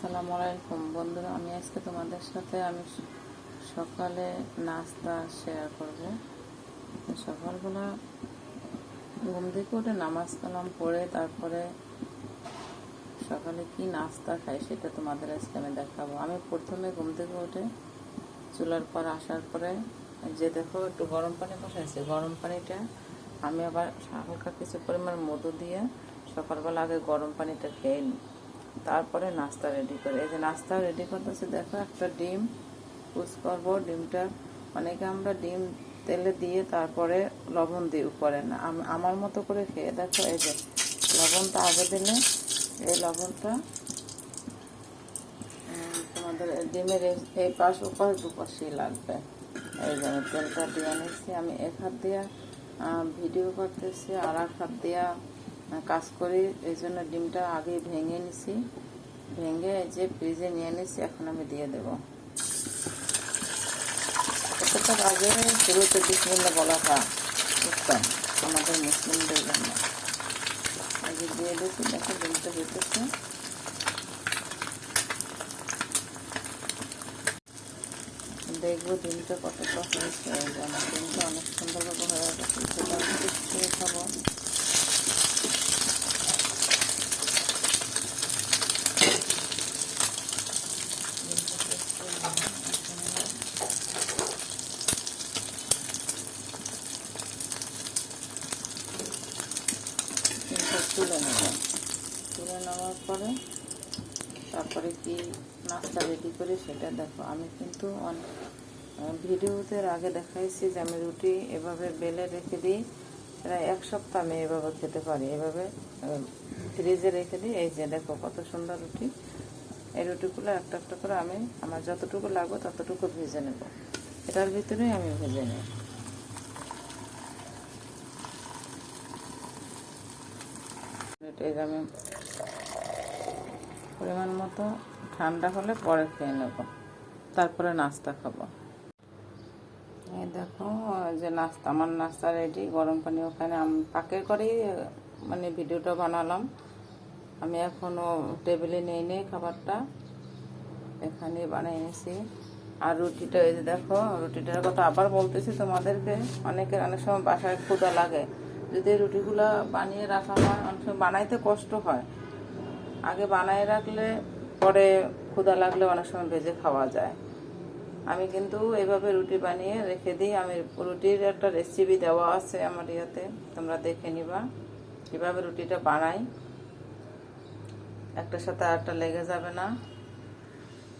আসসালামু আলাইকুম বন্ধুরা, আমি আজকে তোমাদের সাথে সকালে নাস্তা শেয়ার করব। সকালবেলা ঘুম থেকে উঠে নামাজ কালাম পড়ে তারপরে সকালে কি নাস্তা খাই সেটা তোমাদের আজকে আমি দেখাবো। আমি প্রথমে ঘুম থেকে উঠে চুলার পর আসার পরে যে দেখো একটু গরম পানি বসাইছি, গরম পানিটা আমি আবার হালকা কিছু পরিমাণ মধু দিয়ে সকালবেলা আগে গরম পানিটা খেয়ে নিই, তারপরে নাস্তা রেডি করে। এই যে নাস্তা রেডি করতেছে, দেখো একটা ডিম পুষ করবো। ডিমটা অনেকে আমরা ডিম তেলে দিয়ে তারপরে লবণ দিই উপরে, না আমার মতো করে খেয়ে দেখো। এই যে লবণটা আগে দিলে এই লবণটা তোমাদের ডিমের এই পাশ ওপাশ দুপাশেই লাগবে। এই যে আমি তেলটা দিয়ে নিচ্ছি, আমি এক হাত দিয়ে ভিডিও করতেছি আর এক হাত দিয়া কাজ করি, এই জন্য ডিমটা আগে ভেঙে নিছি, ভেঙে এই যে ফ্রিজে নিয়ে নিছি। এখন আমি দিয়ে দেবো। প্রত্যেকটা কাজে শুরুতে বিসমিল্লাহ বলাটা উত্তম আমাদের মুসলিমদের জন্য। এই যে দিয়ে দিচ্ছি, দেখো ডিমটা হইতেছে। দেখবো ডিমটা কতটা হয়েছে। আমার ডিমটা অনেক সুন্দরভাবে হয়ে গেছে, সেটা আমি খেয়ে খাবো। তুলে নেব, তুলে নেওয়ার পরে তারপরে কি নাস্তা রেডি করি সেটা দেখো। আমি কিন্তু ভিডিওতে আগে দেখাইছি যে আমি রুটি এভাবে বেলে রেখে দিই, প্রায় এক সপ্তাহ আমি এভাবে খেতে পারি। এভাবে ফ্রিজে রেখে দিই। এই যে দেখো কত সুন্দর রুটি। এই রুটিগুলো একটা একটা করে আমি আমার যতটুকু লাগবে ততটুকু ভেজে নেব, এটার ভিতরেই আমি ভেজে নিই। এটা আমি পরিমাণ মতো ঠান্ডা হলে পরে খেয়ে নেব, তারপরে নাস্তা খাবো। এই দেখো যে নাস্তা, আমার নাস্তা রেডি। গরম পানি ওখানে আমি পাকের করেই মানে ভিডিওটা বানালাম। আমি এখনও টেবিলে নিয়ে খাবারটা এখানে বানিয়ে নিয়েছি। আর রুটিটা এই যে দেখো, রুটিটার কথা আবার বলতেছি তোমাদেরকে। অনেকের অনেক সময় বাসায় ক্ষুধা লাগে, যদি রুটিগুলো বানিয়ে রাখা হয় অনেক সময় বানাইতে কষ্ট হয়। আগে বানিয়ে রাখলে পরে ক্ষুধা লাগলে অনেক সময় ভেজে খাওয়া যায়। আমি কিন্তু এভাবে রুটি বানিয়ে রেখে দিই। আমি রুটির একটা রেসিপি দেওয়া আছে আমার ইয়াতে, তোমরা দেখে নিবা কীভাবে রুটিটা বানাই। একটার সাথে আরেকটা লেগে যাবে না,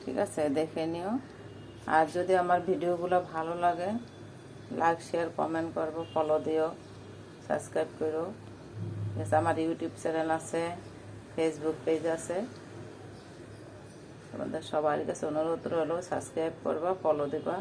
ঠিক আছে? দেখে নিও। আর যদি আমার ভিডিওগুলো ভালো লাগে লাইক শেয়ার কমেন্ট করবো, ফলো দিও, সাবস্ক্রাইব করো। আমার ইউটিউব চ্যানেল আছে, ফেসবুক পেজ আছে। তোমাদের সবার কাছে অনুরোধ রইল সাবস্ক্রাইব করবা, ফলো দিবা।